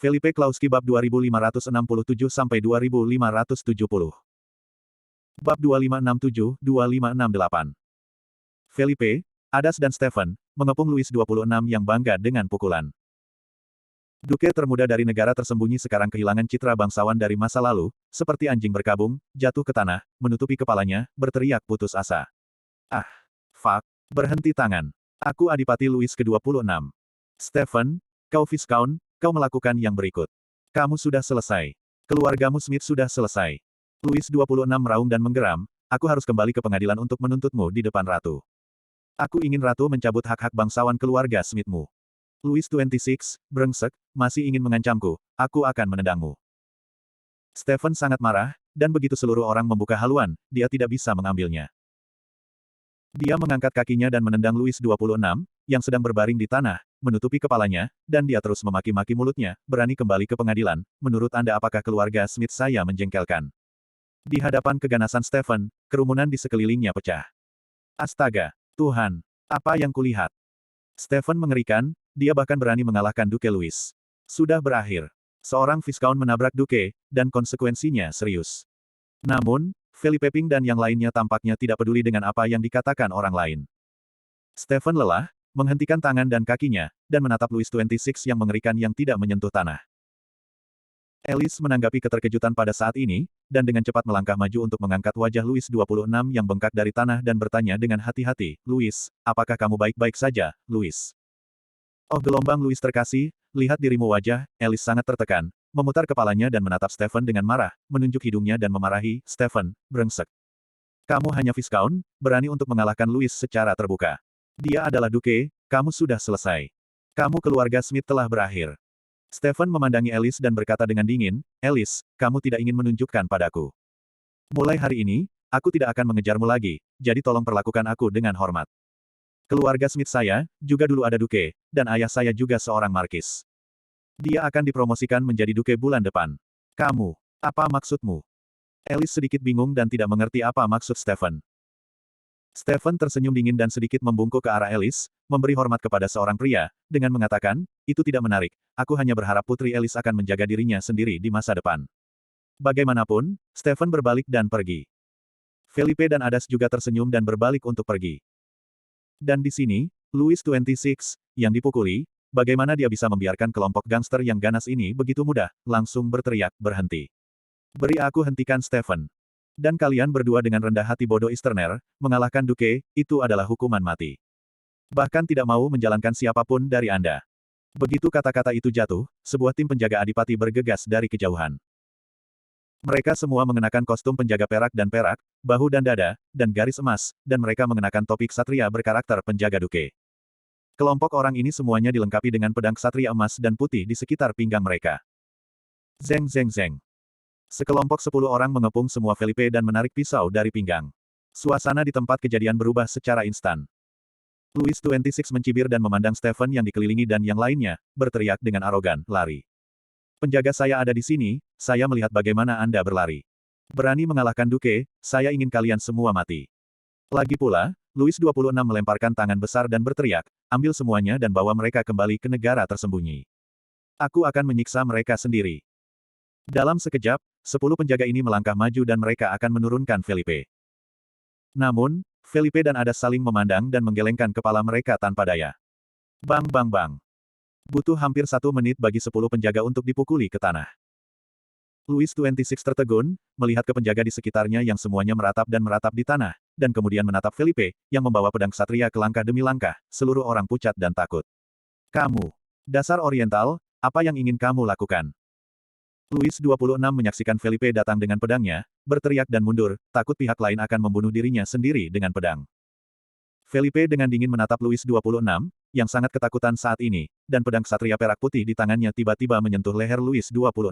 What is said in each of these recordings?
Felipe Klauski bab 2567-2570. Bab 2567-2568. Felipe, Adas dan Stephen, mengepung Louis 26 yang bangga dengan pukulan. Duke termuda dari negara tersembunyi sekarang kehilangan citra bangsawan dari masa lalu, seperti anjing berkabung, jatuh ke tanah, menutupi kepalanya, berteriak putus asa. Ah! Fuck! Berhenti tangan. Aku Adipati Louis ke-26. Stephen, kau Viscount, kau melakukan yang berikut. Kamu sudah selesai. Keluargamu Smith sudah selesai. Louis 26 meraung dan menggeram, aku harus kembali ke pengadilan untuk menuntutmu di depan ratu. Aku ingin ratu mencabut hak-hak bangsawan keluarga Smithmu. Louis 26, brengsek, masih ingin mengancamku, aku akan menendangmu. Stephen sangat marah, dan begitu seluruh orang membuka haluan, dia tidak bisa mengambilnya. Dia mengangkat kakinya dan menendang Louis 26, yang sedang berbaring di tanah, menutupi kepalanya, dan dia terus memaki-maki mulutnya, berani kembali ke pengadilan, menurut Anda apakah keluarga Smith saya menjengkelkan? Di hadapan keganasan Stephen, kerumunan di sekelilingnya pecah. Astaga, Tuhan, apa yang kulihat? Stephen mengerikan, dia bahkan berani mengalahkan Duke Louis. Sudah berakhir. Seorang Viscount menabrak Duke, dan konsekuensinya serius. Namun, Felipe Ping dan yang lainnya tampaknya tidak peduli dengan apa yang dikatakan orang lain. Stephen lelah, menghentikan tangan dan kakinya, dan menatap Louis 26 yang mengerikan yang tidak menyentuh tanah. Alice menanggapi keterkejutan pada saat ini, dan dengan cepat melangkah maju untuk mengangkat wajah Louis 26 yang bengkak dari tanah dan bertanya dengan hati-hati, Louis, apakah kamu baik-baik saja, Louis? Oh gelombang Louis terkasih, lihat dirimu wajah, Alice sangat tertekan, memutar kepalanya dan menatap Stephen dengan marah, menunjuk hidungnya dan memarahi, Stephen, brengsek. Kamu hanya Viscount, berani untuk mengalahkan Louis secara terbuka. Dia adalah Duke, kamu sudah selesai. Kamu keluarga Smith telah berakhir. Stephen memandangi Alice dan berkata dengan dingin, Alice, kamu tidak ingin menunjukkan padaku. Mulai hari ini, aku tidak akan mengejarmu lagi, jadi tolong perlakukan aku dengan hormat. Keluarga Smith saya, juga dulu ada Duke, dan ayah saya juga seorang markis. Dia akan dipromosikan menjadi Duke bulan depan. Kamu, apa maksudmu? Alice sedikit bingung dan tidak mengerti apa maksud Stephen. Stephen tersenyum dingin dan sedikit membungkuk ke arah Alice, memberi hormat kepada seorang pria, dengan mengatakan, itu tidak menarik, aku hanya berharap Putri Alice akan menjaga dirinya sendiri di masa depan. Bagaimanapun, Stephen berbalik dan pergi. Felipe dan Adas juga tersenyum dan berbalik untuk pergi. Dan di sini, Louis 26, yang dipukuli, bagaimana dia bisa membiarkan kelompok gangster yang ganas ini begitu mudah, langsung berteriak, berhenti. Beri aku hentikan Stephen. Dan kalian berdua dengan rendah hati bodoh Easterner, mengalahkan Duke, itu adalah hukuman mati. Bahkan tidak mau menjalankan siapapun dari Anda. Begitu kata-kata itu jatuh, sebuah tim penjaga adipati bergegas dari kejauhan. Mereka semua mengenakan kostum penjaga perak, bahu dan dada, dan garis emas, dan mereka mengenakan topi ksatria berkarakter penjaga Duke. Kelompok orang ini semuanya dilengkapi dengan pedang ksatria emas dan putih di sekitar pinggang mereka. Zeng zeng zeng. Sekelompok 10 orang mengepung semua Felipe dan menarik pisau dari pinggang. Suasana di tempat kejadian berubah secara instan. Louis 26 mencibir dan memandang Stephen yang dikelilingi dan yang lainnya, berteriak dengan arogan, lari. Penjaga saya ada di sini, saya melihat bagaimana Anda berlari. Berani mengalahkan Duke, saya ingin kalian semua mati. Lagi pula, Louis 26 melemparkan tangan besar dan berteriak, ambil semuanya dan bawa mereka kembali ke negara tersembunyi. Aku akan menyiksa mereka sendiri. Dalam sekejap, 10 penjaga ini melangkah maju dan mereka akan menurunkan Felipe. Namun, Felipe dan Adas saling memandang dan menggelengkan kepala mereka tanpa daya. Bang bang bang. Butuh hampir 1 menit bagi 10 penjaga untuk dipukuli ke tanah. Louis 26 tertegun, melihat ke penjaga di sekitarnya yang semuanya meratap di tanah, dan kemudian menatap Felipe, yang membawa pedang ksatria ke langkah demi langkah, seluruh orang pucat dan takut. Kamu, dasar Oriental, apa yang ingin kamu lakukan? Louis 26 menyaksikan Felipe datang dengan pedangnya, berteriak dan mundur, takut pihak lain akan membunuh dirinya sendiri dengan pedang. Felipe dengan dingin menatap Louis 26, yang sangat ketakutan saat ini, dan pedang ksatria perak putih di tangannya tiba-tiba menyentuh leher Louis 26.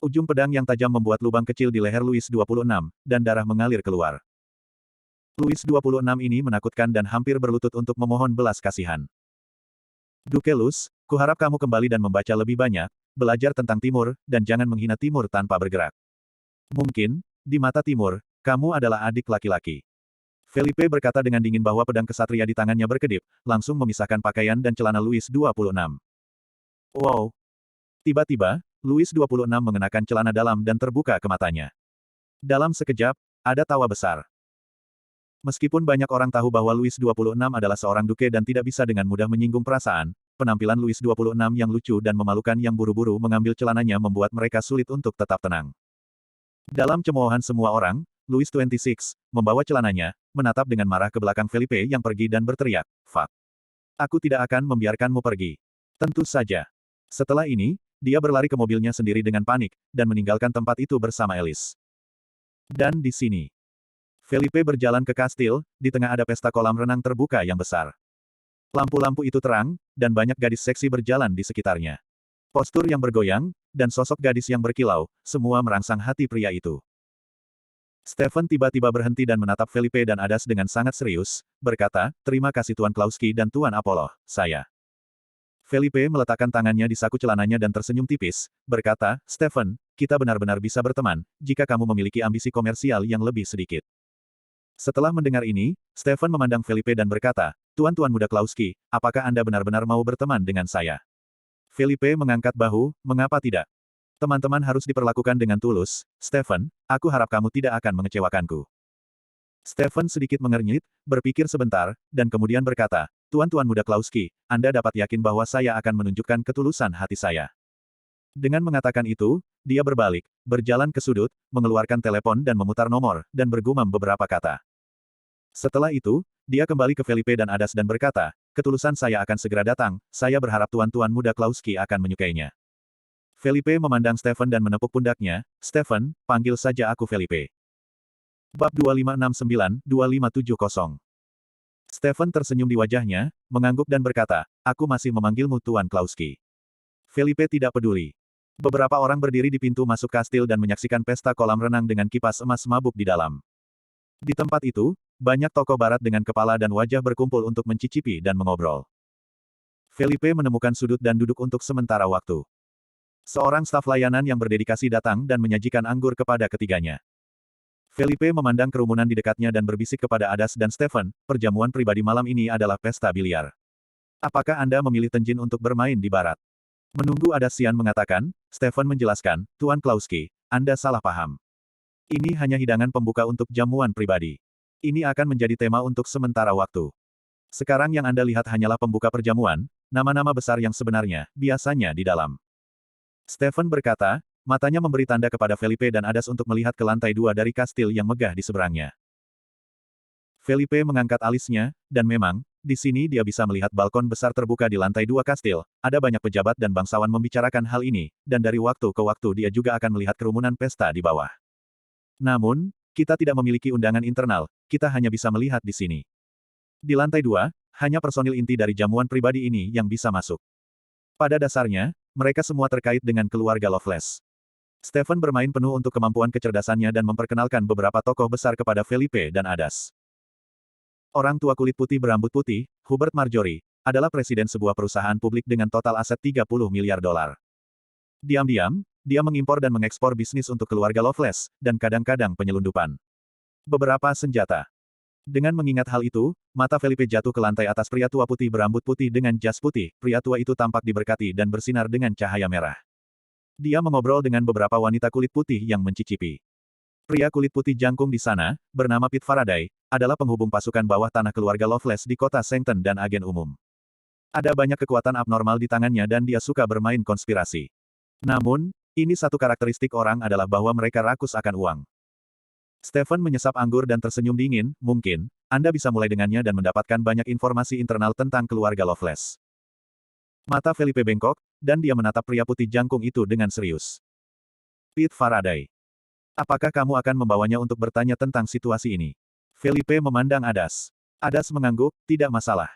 Ujung pedang yang tajam membuat lubang kecil di leher Louis 26, dan darah mengalir keluar. Louis 26 ini menakutkan dan hampir berlutut untuk memohon belas kasihan. Duke Luz, kuharap kamu kembali dan membaca lebih banyak, belajar tentang Timur, dan jangan menghina Timur tanpa bergerak. Mungkin, di mata Timur, kamu adalah adik laki-laki. Felipe berkata dengan dingin bahwa pedang kesatria di tangannya berkedip, langsung memisahkan pakaian dan celana Louis 26. Wow! Tiba-tiba, Louis 26 mengenakan celana dalam dan terbuka ke matanya. Dalam sekejap, ada tawa besar. Meskipun banyak orang tahu bahwa Louis 26 adalah seorang duke dan tidak bisa dengan mudah menyinggung perasaan, penampilan Louis 26 yang lucu dan memalukan yang buru-buru mengambil celananya membuat mereka sulit untuk tetap tenang. Dalam cemoohan semua orang, Louis 26 membawa celananya, menatap dengan marah ke belakang Felipe yang pergi dan berteriak, "Fuck. Aku tidak akan membiarkanmu pergi." Tentu saja. Setelah ini, dia berlari ke mobilnya sendiri dengan panik, dan meninggalkan tempat itu bersama Alice. Dan di sini, Felipe berjalan ke kastil, di tengah ada pesta kolam renang terbuka yang besar. Lampu-lampu itu terang, dan banyak gadis seksi berjalan di sekitarnya. Postur yang bergoyang, dan sosok gadis yang berkilau, semua merangsang hati pria itu. Stephen tiba-tiba berhenti dan menatap Felipe dan Adas dengan sangat serius, berkata, "Terima kasih Tuan Klauski dan Tuan Apollo, saya." Felipe meletakkan tangannya di saku celananya dan tersenyum tipis, berkata, "Stephen, kita benar-benar bisa berteman, jika kamu memiliki ambisi komersial yang lebih sedikit." Setelah mendengar ini, Stephen memandang Felipe dan berkata, "Tuan-tuan muda Klauski, apakah Anda benar-benar mau berteman dengan saya?" Felipe mengangkat bahu, "Mengapa tidak? Teman-teman harus diperlakukan dengan tulus, Stephen, aku harap kamu tidak akan mengecewakanku." Stephen sedikit mengernyit, berpikir sebentar, dan kemudian berkata, "Tuan-tuan muda Klauski, Anda dapat yakin bahwa saya akan menunjukkan ketulusan hati saya." Dengan mengatakan itu, dia berbalik, berjalan ke sudut, mengeluarkan telepon dan memutar nomor, dan bergumam beberapa kata. Setelah itu, dia kembali ke Felipe dan Adas dan berkata, "Ketulusan saya akan segera datang, saya berharap tuan-tuan muda Klauski akan menyukainya." Felipe memandang Stephen dan menepuk pundaknya, "Stephen, panggil saja aku Felipe." Bab 2569-2570. Stephen tersenyum di wajahnya, mengangguk dan berkata, "Aku masih memanggilmu Tuan Klauski." Felipe tidak peduli. Beberapa orang berdiri di pintu masuk kastil dan menyaksikan pesta kolam renang dengan kipas emas mabuk di dalam. Di tempat itu, banyak tokoh barat dengan kepala dan wajah berkumpul untuk mencicipi dan mengobrol. Felipe menemukan sudut dan duduk untuk sementara waktu. Seorang staf layanan yang berdedikasi datang dan menyajikan anggur kepada ketiganya. Felipe memandang kerumunan di dekatnya dan berbisik kepada Adas dan Stephen, "Perjamuan pribadi malam ini adalah pesta biliar. Apakah Anda memilih Tenjin untuk bermain di barat?" Menunggu Adas Sian mengatakan, Stephen menjelaskan, "Tuan Klauski, Anda salah paham. Ini hanya hidangan pembuka untuk jamuan pribadi. Ini akan menjadi tema untuk sementara waktu. Sekarang yang Anda lihat hanyalah pembuka perjamuan, nama-nama besar yang sebenarnya, biasanya di dalam." Stephen berkata, matanya memberi tanda kepada Felipe dan Adas untuk melihat ke lantai 2 dari kastil yang megah di seberangnya. Felipe mengangkat alisnya, dan memang, di sini dia bisa melihat balkon besar terbuka di lantai 2 kastil, ada banyak pejabat dan bangsawan membicarakan hal ini, dan dari waktu ke waktu dia juga akan melihat kerumunan pesta di bawah. Namun, kita tidak memiliki undangan internal, kita hanya bisa melihat di sini. Di lantai 2, hanya personil inti dari jamuan pribadi ini yang bisa masuk. Pada dasarnya, mereka semua terkait dengan keluarga Loveless. Stephen bermain penuh untuk kemampuan kecerdasannya dan memperkenalkan beberapa tokoh besar kepada Felipe dan Adas. Orang tua kulit putih berambut putih, Hubert Marjorie, adalah presiden sebuah perusahaan publik dengan total aset 30 miliar dolar. Diam-diam, dia mengimpor dan mengekspor bisnis untuk keluarga Loveless, dan kadang-kadang penyelundupan beberapa senjata. Dengan mengingat hal itu, mata Felipe jatuh ke lantai atas pria tua putih berambut putih dengan jas putih. Pria tua itu tampak diberkati dan bersinar dengan cahaya merah. Dia mengobrol dengan beberapa wanita kulit putih yang mencicipi. Pria kulit putih jangkung di sana, bernama Pete Faraday, adalah penghubung pasukan bawah tanah keluarga Loveless di kota Sengton dan agen umum. Ada banyak kekuatan abnormal di tangannya dan dia suka bermain konspirasi. Namun, ini satu karakteristik orang adalah bahwa mereka rakus akan uang. Stephen menyesap anggur dan tersenyum dingin, "Mungkin, Anda bisa mulai dengannya dan mendapatkan banyak informasi internal tentang keluarga Loveless." Mata Felipe bengkok, dan dia menatap pria putih jangkung itu dengan serius. "Pete Faraday. Apakah kamu akan membawanya untuk bertanya tentang situasi ini?" Felipe memandang Adas. Adas mengangguk, "Tidak masalah."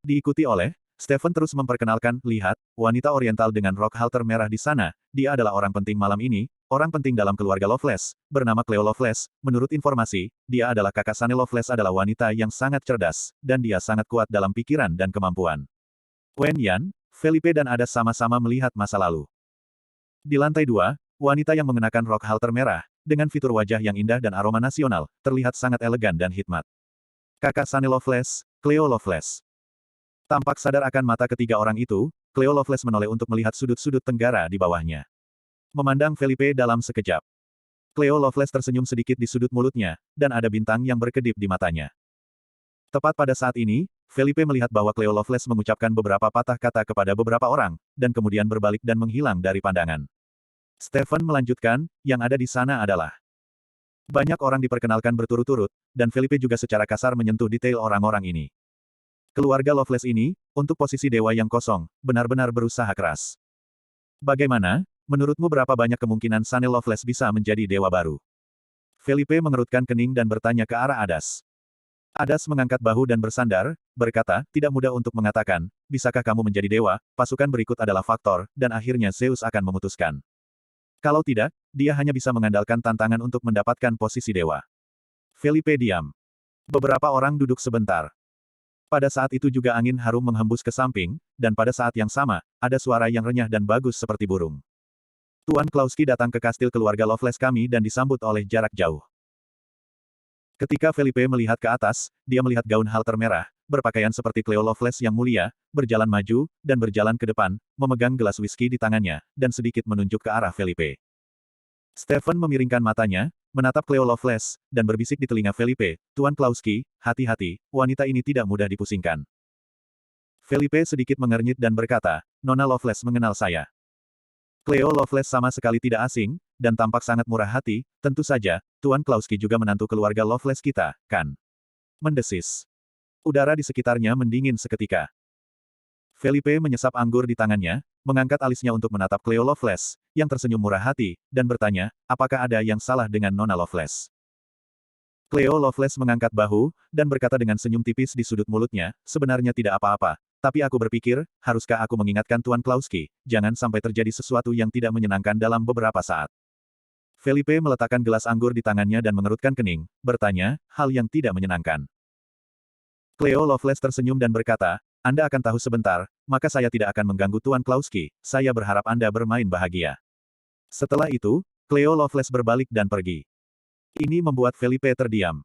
Diikuti oleh, Stephen terus memperkenalkan, "Lihat, wanita oriental dengan rok halter merah di sana, dia adalah orang penting malam ini, orang penting dalam keluarga Loveless, bernama Cleo Loveless. Menurut informasi, dia adalah kakak Sunny Loveless adalah wanita yang sangat cerdas, dan dia sangat kuat dalam pikiran dan kemampuan." Wen Yan, Felipe dan Adas sama-sama melihat masa lalu. Di lantai 2, wanita yang mengenakan rok halter merah, dengan fitur wajah yang indah dan aroma nasional, terlihat sangat elegan dan hikmat. Kakak Sunny Loveless, Cleo Loveless. Tampak sadar akan mata ketiga orang itu, Cleo Loveless menoleh untuk melihat sudut-sudut tenggara di bawahnya. Memandang Felipe dalam sekejap. Cleo Loveless tersenyum sedikit di sudut mulutnya, dan ada bintang yang berkedip di matanya. Tepat pada saat ini, Felipe melihat bahwa Cleo Loveless mengucapkan beberapa patah kata kepada beberapa orang, dan kemudian berbalik dan menghilang dari pandangan. Stephen melanjutkan, yang ada di sana adalah banyak orang diperkenalkan berturut-turut, dan Felipe juga secara kasar menyentuh detail orang-orang ini. Keluarga Loveless ini, untuk posisi dewa yang kosong, benar-benar berusaha keras. Bagaimana, menurutmu berapa banyak kemungkinan Sunny Loveless bisa menjadi dewa baru? Felipe mengerutkan kening dan bertanya ke arah Adas. Adas mengangkat bahu dan bersandar, berkata, tidak mudah untuk mengatakan, bisakah kamu menjadi dewa, pasukan berikut adalah faktor, dan akhirnya Zeus akan memutuskan. Kalau tidak, dia hanya bisa mengandalkan tantangan untuk mendapatkan posisi dewa. Felipe diam. Beberapa orang duduk sebentar. Pada saat itu juga angin harum menghembus ke samping, dan pada saat yang sama, ada suara yang renyah dan bagus seperti burung. Tuan Klauski datang ke kastil keluarga Loveless kami dan disambut oleh jarak jauh. Ketika Felipe melihat ke atas, dia melihat gaun halter merah, berpakaian seperti Cleo Loveless yang mulia, berjalan maju, dan berjalan ke depan, memegang gelas whisky di tangannya, dan sedikit menunjuk ke arah Felipe. Stephen memiringkan matanya, menatap Cleo Loveless, dan berbisik di telinga Felipe, Tuan Klauski, hati-hati, wanita ini tidak mudah dipusingkan. Felipe sedikit mengernyit dan berkata, Nona Loveless mengenal saya. Cleo Loveless sama sekali tidak asing, dan tampak sangat murah hati, tentu saja, Tuan Klauski juga menantu keluarga Loveless kita, kan? Mendesis. Udara di sekitarnya mendingin seketika. Felipe menyesap anggur di tangannya, mengangkat alisnya untuk menatap Cleo Loveless, yang tersenyum murah hati, dan bertanya, apakah ada yang salah dengan Nona Loveless? Cleo Loveless mengangkat bahu, dan berkata dengan senyum tipis di sudut mulutnya, sebenarnya tidak apa-apa, tapi aku berpikir, haruskah aku mengingatkan Tuan Klauski, jangan sampai terjadi sesuatu yang tidak menyenangkan dalam beberapa saat. Felipe meletakkan gelas anggur di tangannya dan mengerutkan kening, bertanya, hal yang tidak menyenangkan. Cleo Loveless tersenyum dan berkata, Anda akan tahu sebentar, maka saya tidak akan mengganggu Tuan Klauski, saya berharap Anda bermain bahagia. Setelah itu, Cleo Loveless berbalik dan pergi. Ini membuat Felipe terdiam.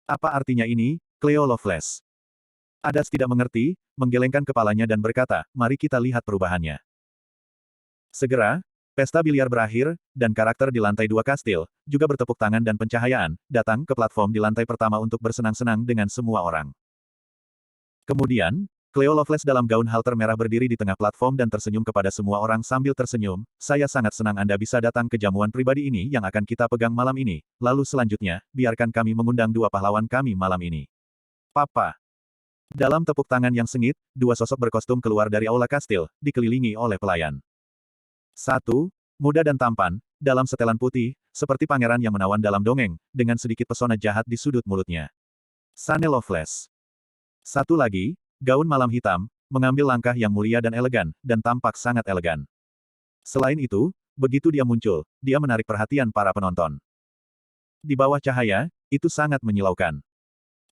Apa artinya ini, Cleo Loveless? Adas tidak mengerti, menggelengkan kepalanya dan berkata, mari kita lihat perubahannya. Segera, pesta biliar berakhir, dan karakter di lantai 2 kastil, juga bertepuk tangan dan pencahayaan, datang ke platform di lantai pertama untuk bersenang-senang dengan semua orang. Kemudian, Cleo Loveless dalam gaun halter merah berdiri di tengah platform dan tersenyum kepada semua orang sambil tersenyum, saya sangat senang Anda bisa datang ke jamuan pribadi ini yang akan kita pegang malam ini, lalu selanjutnya, biarkan kami mengundang dua pahlawan kami malam ini. Papa. Dalam tepuk tangan yang sengit, dua sosok berkostum keluar dari aula kastil, dikelilingi oleh pelayan. Satu, muda dan tampan, dalam setelan putih, seperti pangeran yang menawan dalam dongeng, dengan sedikit pesona jahat di sudut mulutnya. Sunny Loveless. Satu lagi, gaun malam hitam, mengambil langkah yang mulia dan elegan, dan tampak sangat elegan. Selain itu, begitu dia muncul, dia menarik perhatian para penonton. Di bawah cahaya, itu sangat menyilaukan.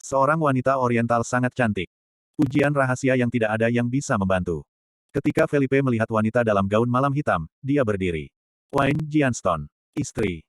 Seorang wanita oriental sangat cantik. Ujian rahasia yang tidak ada yang bisa membantu. Ketika Felipe melihat wanita dalam gaun malam hitam, dia berdiri. Wayne Jianston. Istri.